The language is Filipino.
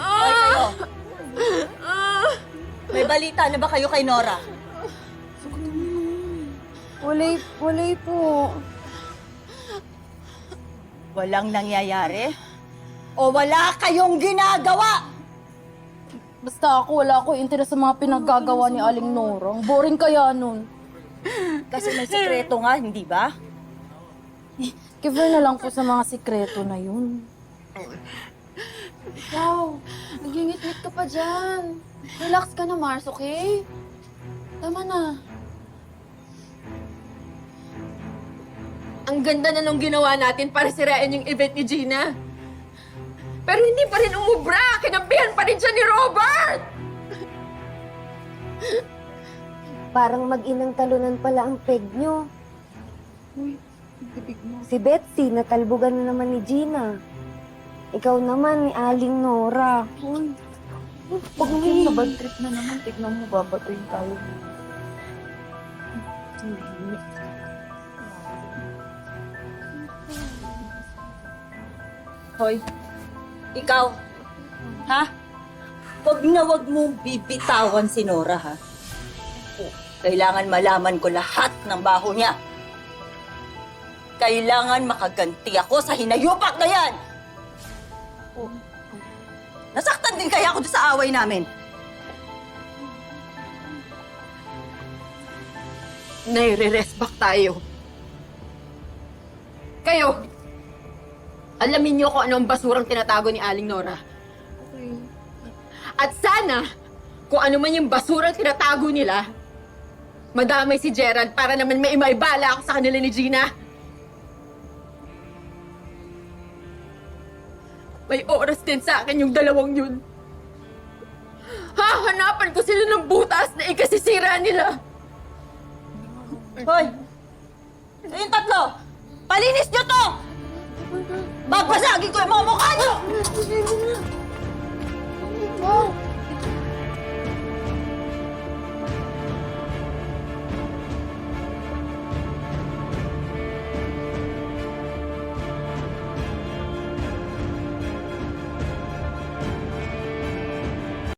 Hoy, kayo! May balita na ba kayo kay Nora? Walay po. Walang nangyayari? O wala kayong ginagawa? Basta ako, wala ko interes sa mga pinaggagawa ni Aling Nora. Ang boring kaya nun. Kasi may sikreto nga, hindi ba? Give her na lang po sa mga sikreto na yun. Wow, nagingit-ngit ka pa dyan. Relax ka na, Mars, okay? Tama na. Ang ganda na nung ginawa natin para sirain yung event ni Gina. Pero hindi pa rin umubra. Kinampihan pa rin siya ni Robert! Parang mag-inang talunan pala ang peg nyo. Si Betsy, natalbugan na naman ni Gina. Ikaw naman ni Aling Nora. Pag may bad trip na naman, tignan mo, babatuin tayo. Hoy, ikaw, ha? Wag na wag mong bibitawan si Nora, ha? Kailangan malaman ko lahat ng baho niya. Kailangan makaganti ako sa hinayupak na yan! Nasaktan din kaya ako doon sa away namin. Nai-rest back tayo. Kayo, alamin niyo kung ano ang basurang tinatago ni Aling Nora. At sana, kung ano man yung basurang tinatago nila, madamay si Gerald para naman may maibala ako sa kanila ni Gina. May oras din sa akin yung dalawang yun. Hahanapan ko sila ng butas na ikasisira nila. Hoy! Kayong tatlo! Palinis niyo to! Babasagin ko yung mga mukha niyo!